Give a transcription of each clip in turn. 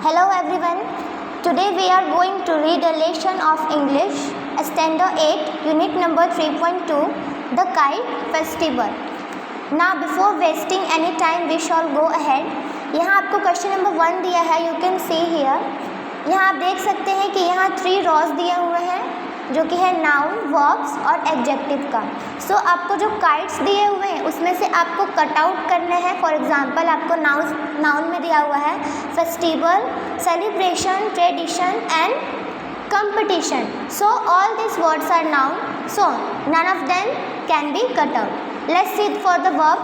Hello everyone. Today we are going to read a lesson of English, Standard 8, Unit number 3.2, The Kite Festival. Now before wasting any time we shall go ahead. यहाँ आपको question number 1 दिया है, you can see here. यहाँ आप देख सकते हैं कि यहाँ 3 रॉज दिए हुए हैं जो कि है नाउन, वर्ब्स और एडजेक्टिव का. सो आपको जो काइट्स दिए हुए हैं उसमें से आपको कट आउट करना है. फॉर एग्जांपल आपको नाउन में दिया हुआ है festival, celebration, tradition and competition. So all this words are noun, so none of them can be cut out. Let's see for the verb.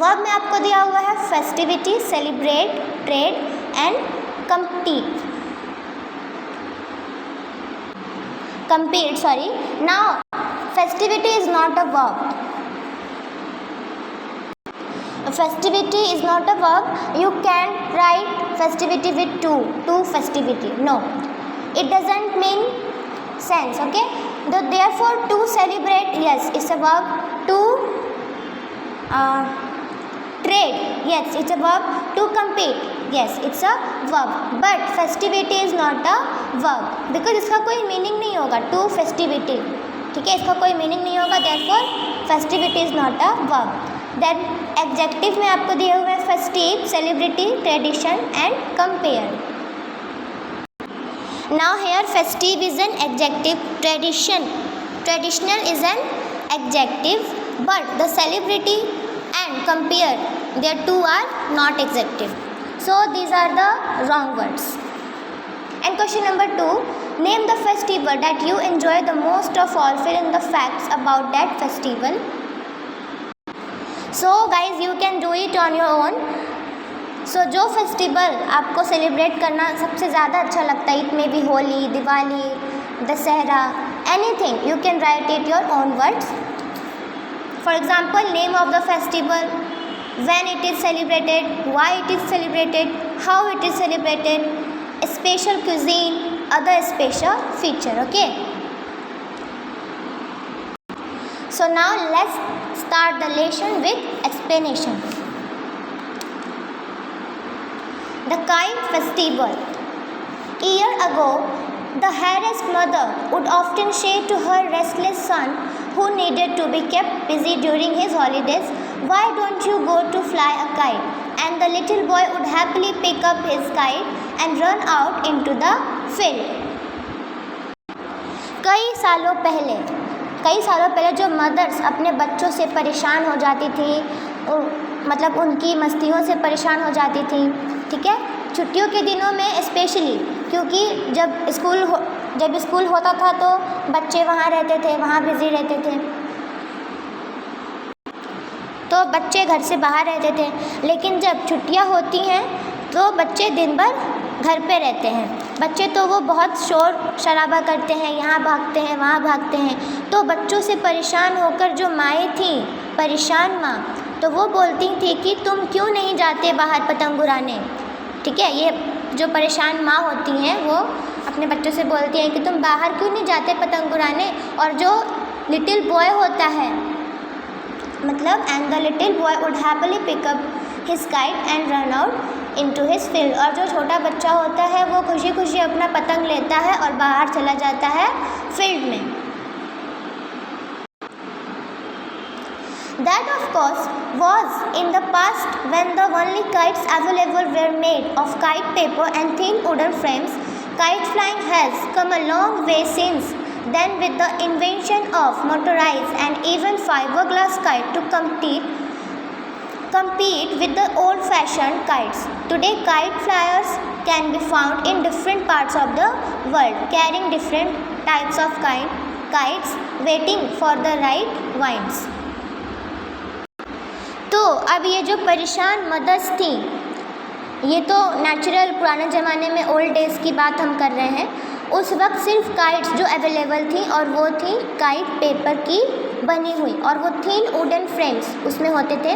Verb में आपको दिया हुआ है festivity, celebrate, trade and compete. Now festivity is not a verb. Festivity is not a verb. You can write festivity with to festivity. No, it doesn't mean sense. Okay, therefore to celebrate, yes, it's a verb. To trade, yes, it's a verb. To compete, yes, it's a verb. But festivity is not a verb because इसका कोई meaning नहीं होगा. To festivity, ठीक है, इसका कोई meaning नहीं होगा. Therefore festivity is not a verb. Then adjective में आपको दिए हुए हैं festive, celebrity, tradition and compare. Now here festive is an adjective, traditional is an adjective, but the celebrity and compare, their two are not adjective. So these are the wrong words. And question number 2, name the festival that you enjoy the most of all. Fill in the facts about that festival. So guys, you can do it on your own. So जो festival आपको celebrate करना सबसे ज़्यादा अच्छा लगता है, it may be Holi, Diwali, Dussehra, anything, you can write it your own words. For example, name of the festival, when it is celebrated, why it is celebrated, how it is celebrated, special cuisine, other special feature. Okay. So now let's start the lesson with explanation. The Kite Festival. A year ago, the harassed mother would often say to her restless son, who needed to be kept busy during his holidays, "Why don't you go to fly a kite?" And the little boy would happily pick up his kite and run out into the field. कई सालों पहले जो mother's अपने बच्चों से परेशान हो जाती थी, मतलब उनकी मस्तियों से परेशान हो जाती थी, ठीक है, छुट्टियों के दिनों में स्पेशली, क्योंकि जब स्कूल होता था तो बच्चे वहाँ रहते थे, वहाँ बिज़ी रहते थे, तो बच्चे घर से बाहर रहते थे. लेकिन जब छुट्टियाँ होती हैं तो बच्चे दिन भर घर पे रहते हैं. बच्चे तो वो बहुत शोर शराबा करते हैं, यहाँ भागते हैं, वहाँ भागते हैं. तो बच्चों से परेशान होकर जो माएँ थीं, परेशान माँ, तो वो बोलती थी कि तुम क्यों नहीं जाते बाहर पतंग उड़ाने. ठीक है, ये जो परेशान माँ होती हैं वो अपने बच्चों से बोलती हैं कि तुम बाहर क्यों नहीं जाते पतंग उड़ाने. और जो लिटिल बॉय होता है, मतलब and the little boy would happily pick up his kite and run out into his field. और जो छोटा बच्चा होता है वो खुशी खुशी अपना पतंग लेता है और बाहर चला जाता है फील्ड में. That of course was in the past when the only kites available were made of kite paper and thin wooden frames. Kite flying has come a long way since then with the invention of motorized and even fiberglass kite to compete with the old-fashioned kites. Today kite flyers can be found in different parts of the world carrying different types of kites waiting for the right winds. तो अब ये जो परेशान mother's थी, ये तो natural पुराने ज़माने में ओल्ड डेज़ की बात हम कर रहे हैं. उस वक्त सिर्फ काइट्स जो अवेलेबल थी और वो थी काइट पेपर की बनी हुई, और वो थिन वुडन फ्रेम्स उसमें होते थे.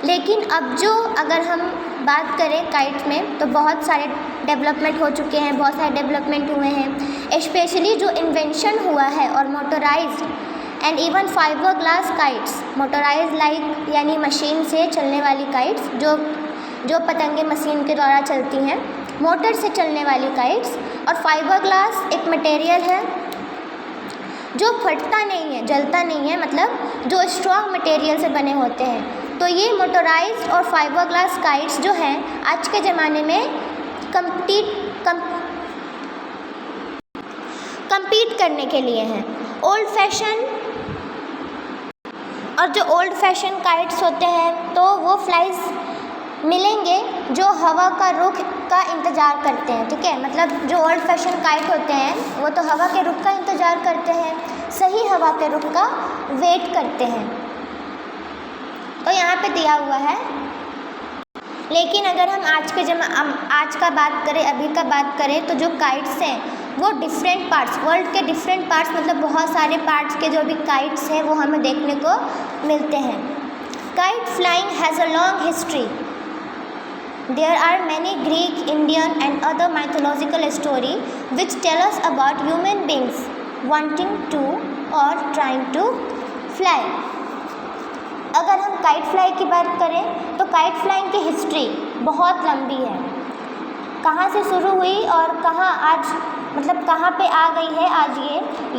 लेकिन अब जो अगर हम बात करें काइट्स में तो बहुत सारे डेवलपमेंट हो चुके हैं, बहुत सारे डेवलपमेंट हुए हैं. स्पेशली जो इन्वेंशन हुआ है और motorised and even fibre glass kites, motorise like यानी मशीन से चलने वाली काइट्स जो पतंगे मशीन के द्वारा चलती हैं, मोटर से चलने वाली काइट्स। और फाइबर ग्लास एक मटेरियल है जो फटता नहीं है, जलता नहीं है, मतलब जो स्ट्रॉन्ग मटेरियल से बने होते हैं। तो ये मोटराइज्ड और फाइबर ग्लास काइट्स जो हैं आज के ज़माने में compete करने के लिए हैं। ओल्ड फैशन और जो ओल्ड फैशन काइट्स होते हैं तो वो फ्लाइज मिलेंगे जो हवा का रुख का इंतज़ार करते हैं, ठीक है। मतलब जो ओल्ड फैशन काइट होते हैं वो तो हवा के रुख का इंतज़ार करते हैं, सही हवा के रुख का वेट करते हैं। तो यहाँ पे दिया हुआ है। लेकिन अगर हम आज का बात करें, अभी का बात करें, तो जो काइट्स हैं वो डिफरेंट पार्ट्स, वर्ल्ड के डिफरेंट पार्ट्स, मतलब बहुत सारे पार्ट्स के जो भी काइट्स हैं वो हमें देखने को मिलते हैं। Kite flying has a long history. There are many Greek, Indian and other mythological story which tell us about human beings wanting to or trying to fly. अगर हम काइट फ्लाई की बात करें तो काइट फ्लाइंग की history बहुत लंबी है। कहाँ से शुरू हुई और कहाँ आज, मतलब कहाँ पे आ गई है आज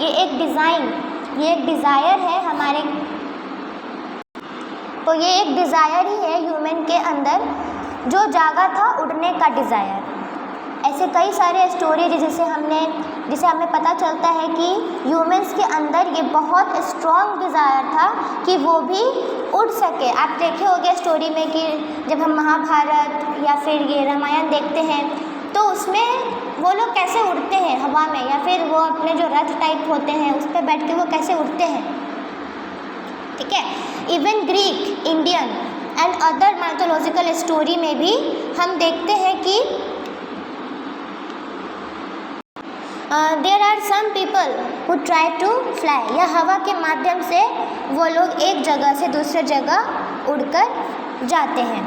ये एक डिज़ाइन, ये एक डिज़ायर है हमारे, तो ये एक डिज़ायर ही है ह्यूमन के अंदर जो जागा था, उड़ने का डिज़ायर। ऐसे कई सारे स्टोरी जिसे हमें पता चलता है कि ह्यूमंस के अंदर ये बहुत स्ट्रॉन्ग डिज़ायर था कि वो भी उड़ सके। आप देखे होंगे स्टोरी में कि जब हम महाभारत या फिर ये रामायण देखते हैं तो उसमें वो लोग कैसे उड़ते हैं हवा में, या फिर वो अपने जो रथ टाइप होते हैं उस पर बैठ के वो कैसे उड़ते हैं, ठीक है। Even Greek, Indian and other mythological story में भी हम देखते हैं कि there are some people who try to fly, या हवा के माध्यम से वो लोग एक जगह से दूसरे जगह उड़कर जाते हैं।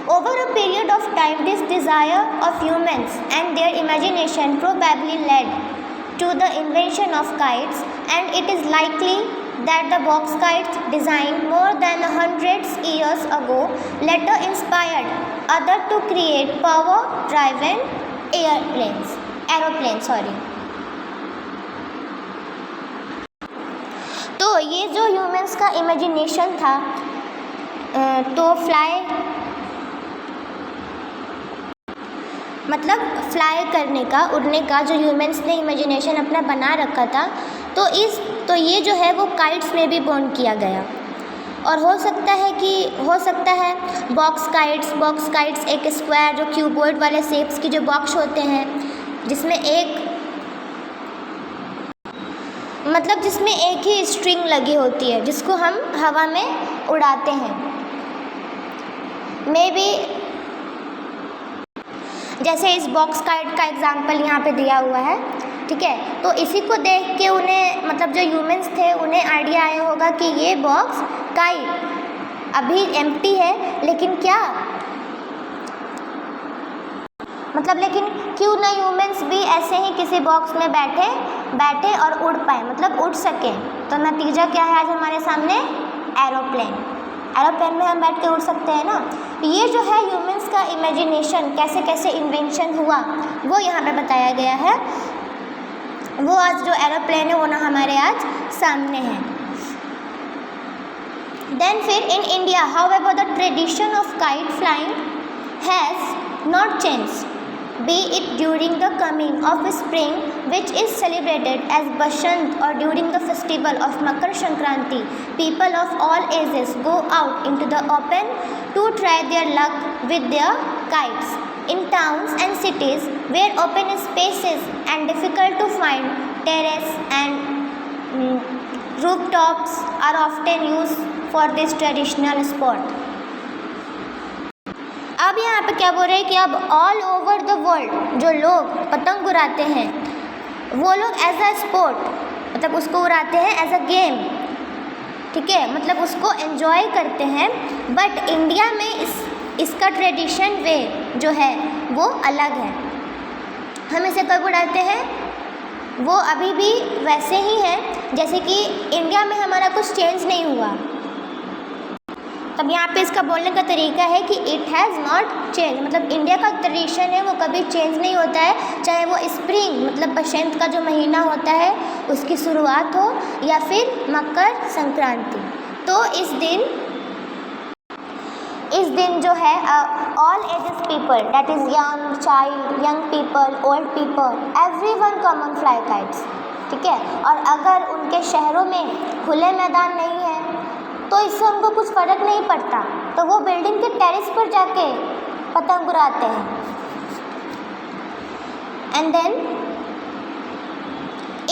Over a period of time this desire of humans and their imagination probably led to the invention of kites, and it is likely that the box kites designed more than 100 years ago later inspired others to create power-driven aeroplanes. तो ये जो humans का imagination था, तो fly करने का, उड़ने का जो ह्यूमंस ने इमेजिनेशन अपना बना रखा था, तो ये जो है वो काइट्स में भी बॉर्न किया गया। और हो सकता है बॉक्स काइट्स एक स्क्वायर जो क्यूबॉइड वाले शेप्स की जो बॉक्स होते हैं जिसमें एक ही स्ट्रिंग लगी होती है जिसको हम हवा में उड़ाते हैं। मे बी जैसे इस बॉक्स काइट का एग्जांपल यहाँ पे दिया हुआ है, ठीक है। तो इसी को देख के उन्हें, मतलब जो ह्यूमंस थे उन्हें आइडिया आया होगा कि ये बॉक्स काइट अभी एम्प्टी है, लेकिन क्यों ना ह्यूमंस भी ऐसे ही किसी बॉक्स में बैठे और उड़ पाए, मतलब उड़ सकें। तो नतीजा क्या है आज हमारे सामने? एरोप्लेन में हम बैठ के उड़ सकते हैं ना। ये जो है ह्यूमंस का इमेजिनेशन, कैसे कैसे इन्वेंशन हुआ वो यहाँ पे बताया गया है। वो आज जो एरोप्लेन है वो ना हमारे आज सामने है। देन फिर in India however the tradition of kite flying has not changed, be it during the coming of spring which is celebrated as Bashant or during the festival of Makar Sankranti. People of all ages go out into the open to try their luck with their kites. In towns and cities where open spaces and difficult to find terrace and rooftops are often used for this traditional sport. अब यहाँ पे क्या बोल रहे हैं कि अब all over the world जो लोग पतंग उड़ाते हैं वो लोग एज अ स्पोर्ट, मतलब उसको उड़ाते हैं एज अ गेम, ठीक है, मतलब उसको एंजॉय करते हैं। बट इंडिया में इसका ट्रेडिशन वे जो है वो अलग है। हम इसे कब उड़ाते हैं? वो अभी भी वैसे ही है जैसे कि इंडिया में हमारा कुछ चेंज नहीं हुआ। तब यहाँ पे इसका बोलने का तरीका है कि इट हैज़ नॉट चेंज, मतलब इंडिया का ट्रेडिशन है वो कभी चेंज नहीं होता है, चाहे वो स्प्रिंग मतलब बसंत का जो महीना होता है उसकी शुरुआत हो या फिर मकर संक्रांति। तो इस दिन जो है all ages people, that is young child, young people, old people, everyone come on fly kites, ठीक है। और अगर उनके शहरों में खुले मैदान नहीं है तो इससे उनको कुछ फ़र्क नहीं पड़ता, तो वो बिल्डिंग के टेरेस पर जाके पतंग उड़ाते हैं। And then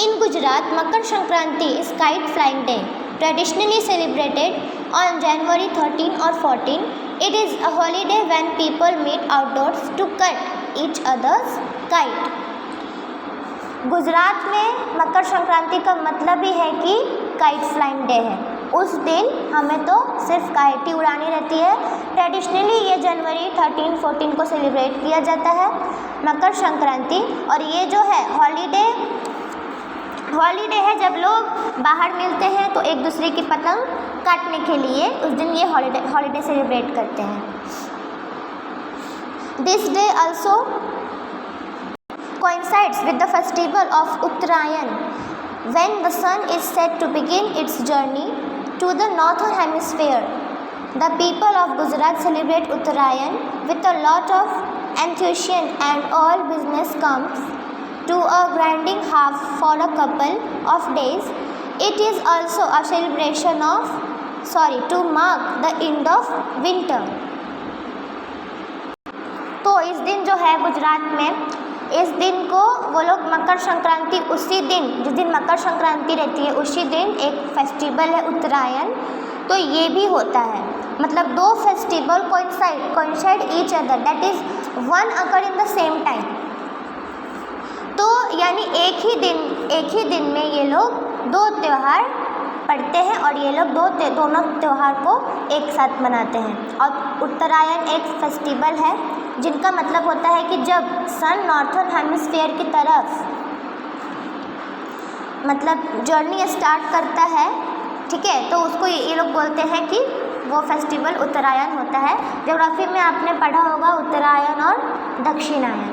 in Gujarat Makar Sankranti is kite flying day, traditionally celebrated on January 13 or 14. It is a holiday when people meet outdoors to cut each other's kite. Gujarat में मकर संक्रांति का मतलब ही है कि काइट फ्लाइंग डे है। उस दिन हमें तो सिर्फ काइट ही उड़ानी रहती है। ट्रेडिशनली ये जनवरी 13-14 को सेलिब्रेट किया जाता है मकर संक्रांति, और ये जो है हॉलीडे है, जब लोग बाहर मिलते हैं तो एक दूसरे की पतंग काटने के लिए उस दिन ये हॉलीडे सेलिब्रेट करते हैं। This day also coincides with the festival of Uttarayan, when the sun is set to begin its journey to the northern hemisphere. The people of Gujarat celebrate Uttarayan with a lot of enthusiasm, and all business comes to a grinding halt for a couple of days. It is also a celebration to mark the end of winter. तो इस दिन जो है गुजरात में, इस दिन को वो लोग मकर संक्रांति, उसी दिन जिस दिन मकर संक्रांति रहती है उसी दिन एक फेस्टिवल है उत्तरायण, तो ये भी होता है। मतलब दो festival coincide each other, that is one occur in the same time. तो यानी एक ही दिन में ये लोग दो त्यौहार पढ़ते हैं और ये लोग दोनों त्यौहार को एक साथ मनाते हैं। और उत्तरायण एक फेस्टिवल है जिनका मतलब होता है कि जब सन नॉर्थर्न हेमिस्फीयर की तरफ मतलब जर्नी स्टार्ट करता है, ठीक है, तो उसको ये लोग बोलते हैं कि वो फेस्टिवल उत्तरायण होता है। ज्योग्राफी में आपने पढ़ा होगा उत्तरायण और दक्षिणायन।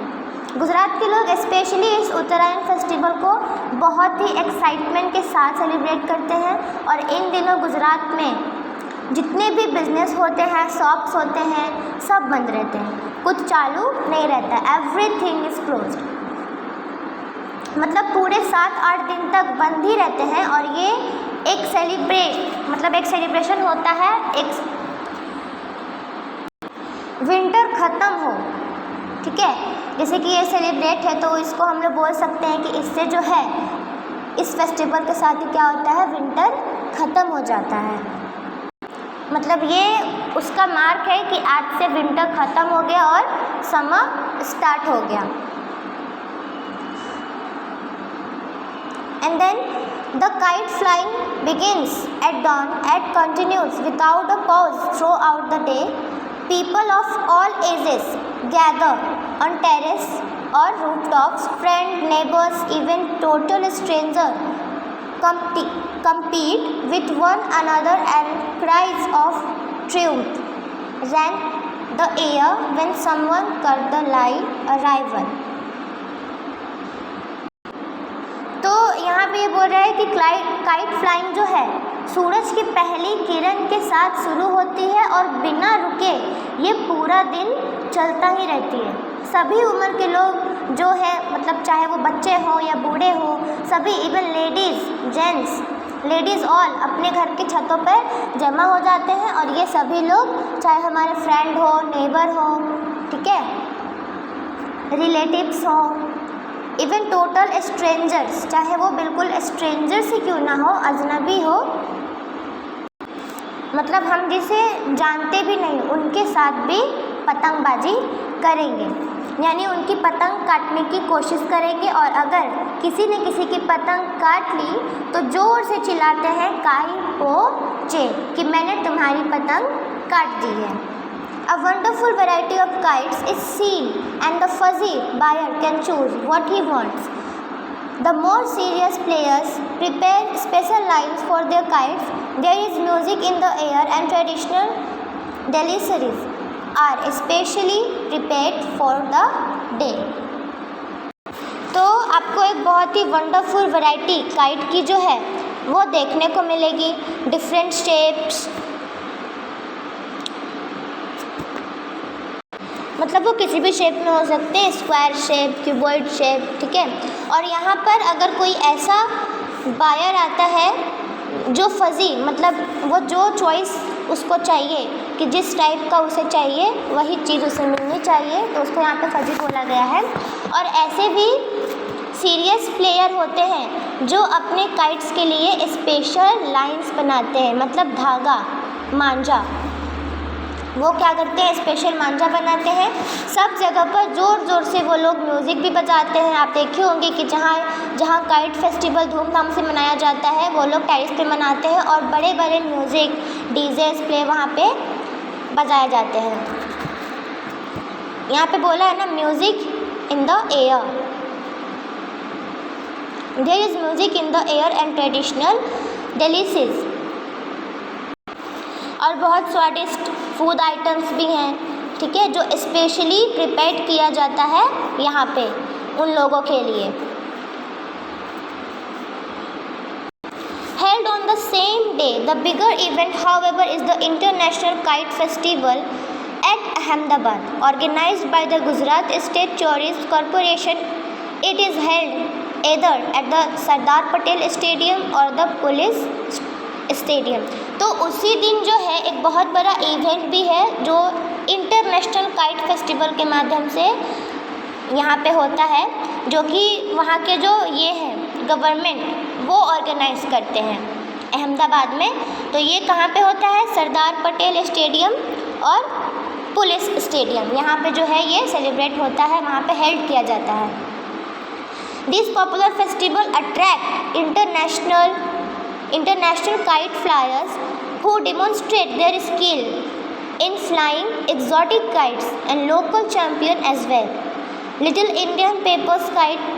गुजरात के लोग स्पेशली इस उत्तरायण फेस्टिवल को बहुत ही एक्साइटमेंट के साथ सेलिब्रेट करते हैं, और इन दिनों गुजरात में जितने भी बिजनेस होते हैं, शॉप्स होते हैं, सब बंद रहते हैं, कुछ चालू नहीं रहता, एवरीथिंग इज़ क्लोज्ड। मतलब पूरे 7-8 दिन तक बंद ही रहते हैं। और ये एक सेलिब्रेशन होता है, एक विंटर ख़त्म हो, ठीक है, जैसे कि ये सेलिब्रेट है तो इसको हम लोग बोल सकते हैं कि इससे जो है इस फेस्टिवल के साथ ही क्या होता है, विंटर ख़त्म हो जाता है। मतलब ये उसका मार्क है कि आज से विंटर ख़त्म हो गया और समर स्टार्ट हो गया। And then the kite flying begins at dawn and continues without a pause throughout the day. People of all ages gather on terrace or rooftops. Friends, neighbors, even total strangers compete with one another, and cries of triumph rend the air when someone cut the light arrival. तो यहाँ पे ये बोल रहा है कि kite flying जो है सूरज की पहली किरण के साथ शुरू होती है और बिना रुके ये पूरा दिन चलता ही रहती है। सभी उम्र के लोग जो है, मतलब चाहे वो बच्चे हों या बूढ़े हों, सभी, even ladies, gents, ladies all अपने घर की छतों पर जमा हो जाते हैं। और ये सभी लोग, चाहे हमारे फ्रेंड हो, नेबर हो, ठीक है, रिलेटिव्स हो, इवन टोटल स्ट्रेंजर्स, चाहे वो बिल्कुल स्ट्रेंजर्स ही क्यों ना हो, अजनबी हो, मतलब हम जिसे जानते भी नहीं, उनके साथ भी पतंगबाजी करेंगे, यानी उनकी पतंग काटने की कोशिश करेंगे। और अगर किसी ने किसी की पतंग काट ली तो ज़ोर से चिल्लाते हैं काई पो चे, कि मैंने तुम्हारी पतंग काट दी है। A wonderful variety of kites is seen, and the fussy buyer can choose what he wants. The more serious players prepare special lines for their kites. There is music in the air and traditional Delhi Sharif are specially prepared for the day. तो आपको एक बहुत ही wonderful variety kite की जो है वो देखने को मिलेगी. डिफरेंट शेप्स, मतलब वो किसी भी शेप में हो सकते हैं, स्क्वायर शेप, क्यूबॉइड शेप, ठीक है. और यहाँ पर अगर कोई ऐसा बायर आता है जो फजी, मतलब वो जो चॉइस उसको चाहिए कि जिस टाइप का उसे चाहिए वही चीज़ उसे मिलनी चाहिए, तो उसको यहाँ पे फजी बोला गया है. और ऐसे भी सीरियस प्लेयर होते हैं जो अपने काइट्स के लिए स्पेशल लाइंस बनाते हैं, मतलब धागा, मांझा. वो क्या करते हैं, स्पेशल मांझा बनाते हैं. सब जगह पर ज़ोर ज़ोर से वो लोग म्यूज़िक भी बजाते हैं. आप देखे होंगे कि जहाँ काइट फेस्टिवल धूमधाम से मनाया जाता है वो लोग टेरिस पे मनाते हैं और बड़े बड़े म्यूज़िक, डीजेस प्ले वहाँ पे बजाए जाते हैं. यहाँ पे बोला है ना, music in the air. There is music in the air and traditional dishes. और बहुत स्वादिष्ट फूड आइटम्स भी हैं, ठीक है, जो स्पेशली प्रिपेयर किया जाता है यहाँ पे उन लोगों के लिए. Held on the same day, the bigger event, however, is the International Kite Festival at Ahmedabad, organized by the Gujarat State Tourist Corporation. It is held either at the Sardar Patel Stadium or the Police stadium. तो उसी दिन जो है एक बहुत बड़ा event भी है जो इंटरनेशनल काइट फेस्टिवल के माध्यम से यहाँ पे होता है, जो कि वहाँ के जो ये है गवर्नमेंट वो ऑर्गेनाइज करते हैं अहमदाबाद में. तो ये कहाँ पे होता है, सरदार पटेल स्टेडियम और पुलिस स्टेडियम, यहाँ पे जो है ये सेलिब्रेट होता है, वहाँ पे हेल्ड किया जाता है. This popular festival attract international kite flyers who demonstrate their skill in flying exotic kites and local champion as well. Little Indian Papers kite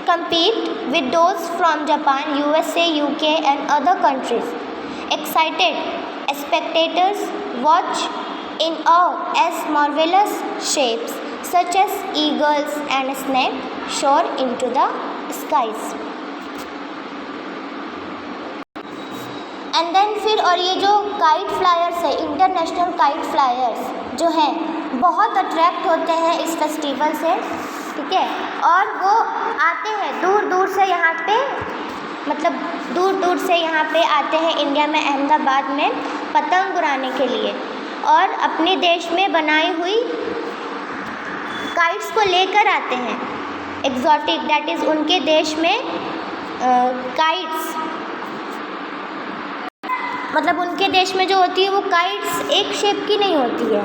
compete with those from Japan, USA, UK and other countries. Excited spectators watch in awe as marvelous shapes such as eagles and snakes soar into the skies. And then फिर, और ये जो kite flyers है, international kite flyers जो हैं बहुत attract होते हैं इस फेस्टिवल से, ठीक है. और वो आते हैं दूर दूर से यहाँ पे, मतलब दूर दूर से यहाँ पे आते हैं इंडिया में, अहमदाबाद में पतंग उड़ाने के लिए, और अपने देश में बनाई हुई काइट्स को लेकर आते हैं. एग्जॉटिक, दैट इज़ उनके देश में काइट्स, मतलब उनके देश में जो होती है वो काइट्स एक शेप की नहीं होती है,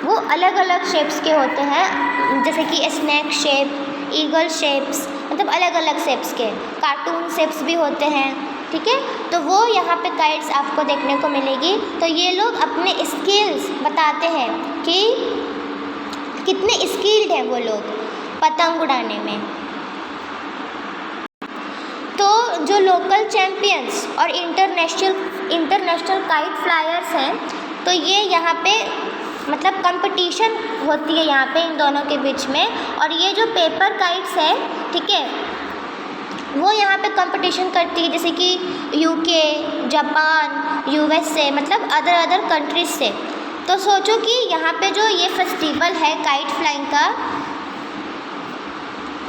वो अलग अलग शेप्स के होते हैं, जैसे कि स्नैक शेप, ईगल शेप्स, मतलब अलग अलग शेप्स के, कार्टून शेप्स भी होते हैं, ठीक है. तो वो यहाँ पे काइट्स आपको देखने को मिलेगी. तो ये लोग अपने स्किल्स बताते हैं कि कितने स्किल्ड हैं वो लोग पतंग उड़ाने में. तो जो लोकल चैम्पियंस और इंटरनेशनल काइट फ्लायर्स हैं, तो ये यहाँ पे मतलब कंपटीशन होती है यहाँ पे इन दोनों के बीच में. और ये जो पेपर काइट्स है, ठीक है, वो यहाँ पे कंपटीशन करती है, जैसे कि यूके, जापान, यूएसए, मतलब अदर कंट्रीज से. तो सोचो कि यहाँ पे जो ये फेस्टिवल है काइट फ्लाइंग का,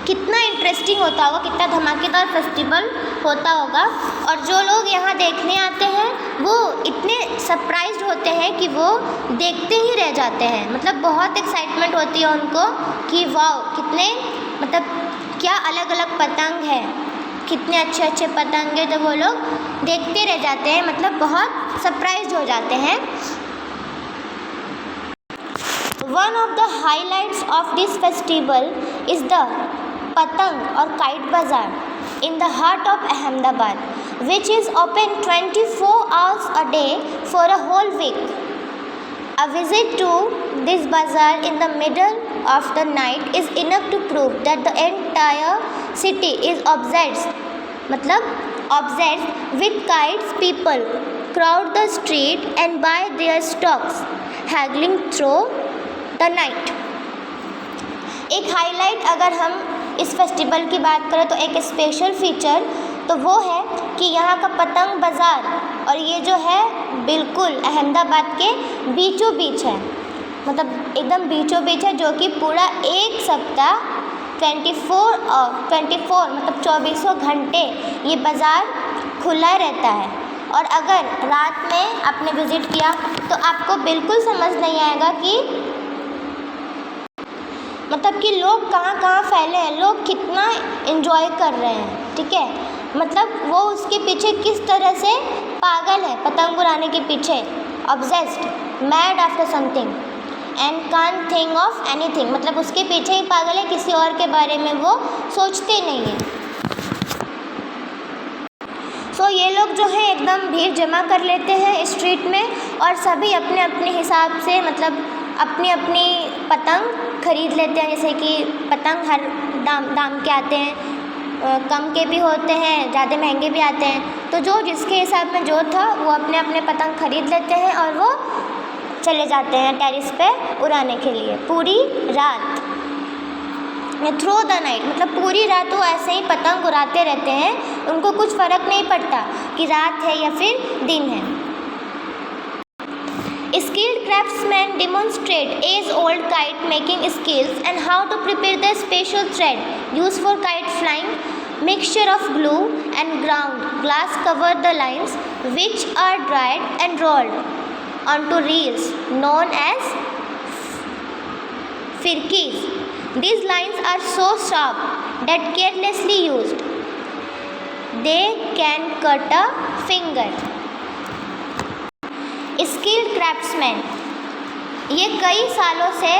कितना इंटरेस्टिंग होता होगा, कितना धमाकेदार फेस्टिवल होता होगा. और जो लोग यहाँ देखने आते हैं वो इतने सरप्राइज्ड होते हैं कि वो देखते ही रह जाते हैं, मतलब बहुत एक्साइटमेंट होती है उनको कि वाओ, कितने, मतलब क्या अलग अलग पतंग है, कितने अच्छे अच्छे पतंग हैं. तो वो लोग देखते रह जाते हैं, मतलब बहुत सरप्राइज्ड हो जाते हैं. One of the highlights of this festival is the Patang or Kite Bazaar in the heart of Ahmedabad, which is open 24 hours a day for a whole week. A visit to this bazaar in the middle of the night is enough to prove that the entire city is obsessed with kites. People crowd the street and buy their stocks, haggling through the night. एक highlight अगर हम इस festival की बात करें तो एक special feature तो वो है कि यहाँ का पतंग बाज़ार, और ये जो है बिल्कुल अहमदाबाद के बीचों बीच है, मतलब एकदम बीचों बीच है, जो कि पूरा एक सप्ताह 24 मतलब 24 घंटे ये बाज़ार खुला रहता है। और अगर रात में आपने विज़िट किया तो आपको बिल्कुल समझ नहीं आएगा कि मतलब कि लोग कहाँ कहाँ फैले हैं, लोग कितना एंजॉय कर रहे हैं, ठीक है। मतलब वो उसके पीछे किस तरह से पागल है, पतंग उड़ाने के पीछे, obsessed, mad after something and can't think of anything, मतलब उसके पीछे ही पागल है, किसी और के बारे में वो सोचते नहीं हैं। सो ये लोग जो है एकदम भीड़ जमा कर लेते हैं स्ट्रीट में, और सभी अपने अपने हिसाब से मतलब अपनी अपनी पतंग खरीद लेते हैं। जैसे कि पतंग हर दाम के आते हैं, कम के भी होते हैं, ज़्यादा महंगे भी आते हैं। तो जो जिसके हिसाब में जो था वो अपने अपने पतंग खरीद लेते हैं और वो चले जाते हैं टेरिस पे उड़ाने के लिए पूरी रात, थ्रू द नाइट, मतलब पूरी रात वो ऐसे ही पतंग उड़ाते रहते हैं। उनको कुछ फ़र्क नहीं पड़ता कि रात है या फिर दिन है। Skilled craftsmen demonstrate age-old kite making skills and how to prepare the special thread used for kite flying. Mixture of glue and ground glass cover the lines, which are dried and rolled onto reels known as firkis. These lines are so sharp that carelessly used, they can cut a finger. Skilled craftsman, ये कई सालों से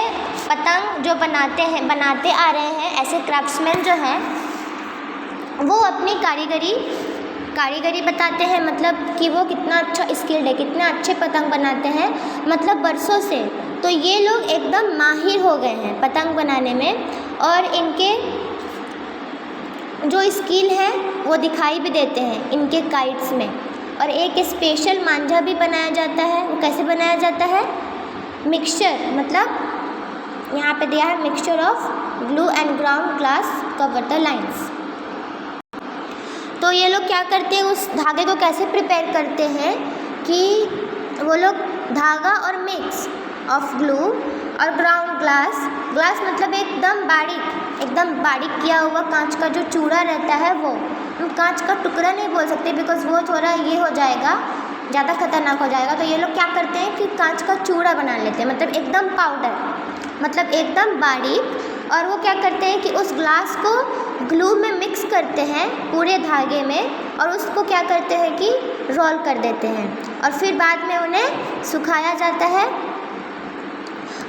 पतंग जो बनाते आ रहे हैं, ऐसे क्राफ्ट्समैन जो हैं वो अपनी कारीगरी बताते हैं, मतलब कि वो कितना अच्छा स्किल्ड है, कितने अच्छे पतंग बनाते हैं, मतलब बरसों से। तो ये लोग एकदम माहिर हो गए हैं पतंग बनाने में, और इनके जो स्किल है वो दिखाई भी देते हैं इनके काइट्स में। और एक स्पेशल मांझा भी बनाया जाता है। वो कैसे बनाया जाता है? मिक्सचर, मतलब यहाँ पे दिया है mixture of glue and ground glass cover the lines. तो ये लोग क्या करते हैं, उस धागे को कैसे प्रिपेयर करते हैं कि वो लोग धागा और मिक्स ऑफ ग्लू और ग्राउंड ग्लास मतलब एकदम बारीक किया हुआ कांच का जो चूड़ा रहता है, वो हम कांच का टुकड़ा नहीं बोल सकते बिकॉज वो थोड़ा ये हो जाएगा, ज़्यादा खतरनाक हो जाएगा। तो ये लोग क्या करते हैं कि कांच का चूड़ा बना लेते हैं, मतलब एकदम पाउडर, मतलब एकदम बारीक। और वो क्या करते हैं कि उस ग्लास को ग्लू में मिक्स करते हैं पूरे धागे में, और उसको क्या करते हैं कि रोल कर देते हैं, और फिर बाद में उन्हें सुखाया जाता है।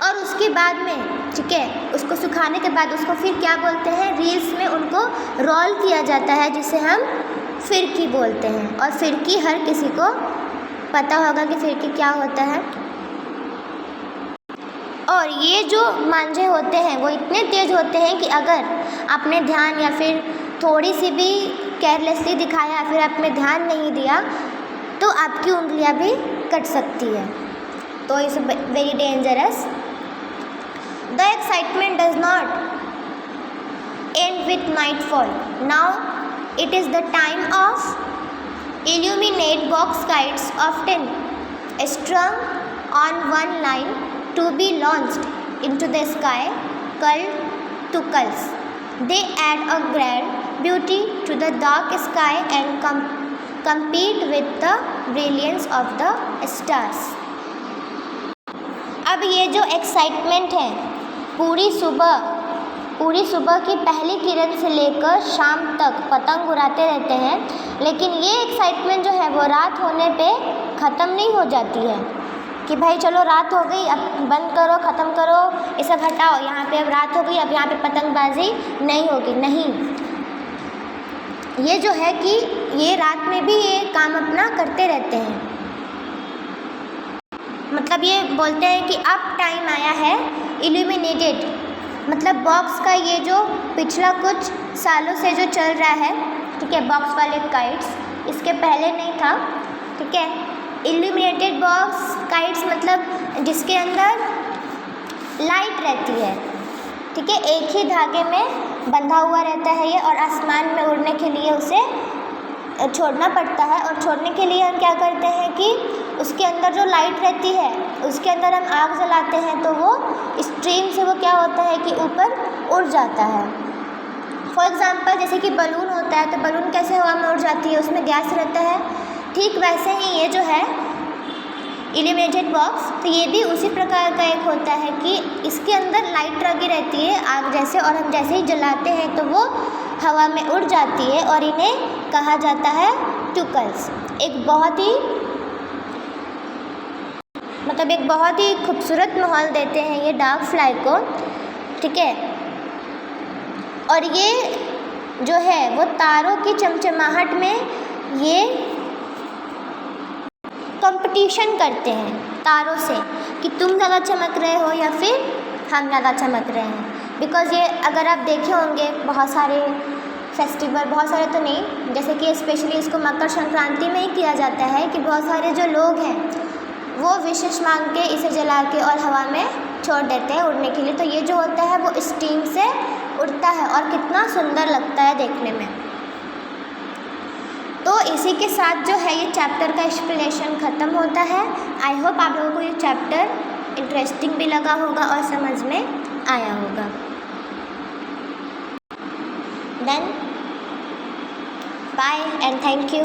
और उसके बाद में, ठीक है, उसको सुखाने के बाद उसको फिर क्या बोलते हैं, रील्स में उनको रोल किया जाता है, जिसे हम फिरकी बोलते हैं। और फिरकी हर किसी को पता होगा कि फिरकी क्या होता है। और ये जो मांझे होते हैं वो इतने तेज़ होते हैं कि अगर आपने ध्यान या फिर थोड़ी सी भी केयरलेसली दिखाया या फिर आपने ध्यान नहीं दिया तो आपकी उंगलियां भी कट सकती है। तो it's very dangerous. The excitement does not end with nightfall. Now it is the time of illuminate box kites, often strung on one line, to be launched into the sky, called tucals. They add a grand beauty to the dark sky and compete with the brilliance of the stars. अब ये जो excitement है पूरी सुबह की पहली किरण से लेकर शाम तक पतंग उड़ाते रहते हैं, लेकिन ये एक्साइटमेंट जो है वो रात होने पे ख़त्म नहीं हो जाती है कि भाई चलो रात हो गई, अब बंद करो, ख़त्म करो, ये सब हटाओ, यहाँ पे अब रात हो गई, अब यहाँ पे पतंगबाजी नहीं होगी। नहीं, ये जो है कि ये रात में भी ये काम अपना करते रहते हैं। मतलब ये बोलते हैं कि अब टाइम आया है इल्यूमिनेटेड, मतलब बॉक्स का ये जो पिछला कुछ सालों से जो चल रहा है, ठीक है, बॉक्स वाले काइट्स, इसके पहले नहीं था, ठीक है, इल्यूमिनेटेड बॉक्स काइट्स मतलब जिसके अंदर लाइट रहती है, ठीक है, एक ही धागे में बंधा हुआ रहता है ये, और आसमान में उड़ने के लिए उसे छोड़ना पड़ता है। और छोड़ने के लिए हम क्या करते हैं कि उसके अंदर जो लाइट रहती है उसके अंदर हम आग जलाते हैं, तो वो स्ट्रीम से वो क्या होता है कि ऊपर उड़ जाता है। फॉर एग्ज़ाम्पल जैसे कि बलून होता है, तो बलून कैसे हवा में उड़ जाती है, उसमें गैस रहता है, ठीक वैसे ही ये जो है इल्यूमिनेटेड बॉक्स, तो ये भी उसी प्रकार का एक होता है कि इसके अंदर लाइट लगी रहती है आग जैसे, और हम जैसे ही जलाते हैं तो वो हवा में उड़ जाती है, और इन्हें कहा जाता है टुकल्स। एक बहुत ही खूबसूरत माहौल देते हैं ये डार्क फ्लाई को, ठीक है। और ये जो है वो तारों की चमचमाहट में ये कंपटीशन करते हैं तारों से कि तुम ज़्यादा चमक रहे हो या फिर हम ज़्यादा चमक रहे हैं। बिकॉज़ ये अगर आप देखे होंगे बहुत सारे फेस्टिवल, बहुत सारे तो नहीं, जैसे कि स्पेशली इसको मकर संक्रांति में ही किया जाता है कि बहुत सारे जो लोग हैं वो विशेष मांग के इसे जला के और हवा में छोड़ देते हैं उड़ने के लिए। तो ये जो होता है वो स्टीम से उड़ता है और कितना सुंदर लगता है देखने में। तो इसी के साथ जो है ये चैप्टर का एक्सप्लेनेशन ख़त्म होता है। आई होप आप लोगों को ये चैप्टर इंटरेस्टिंग भी लगा होगा और समझ में आया होगा। Then bye and thank you.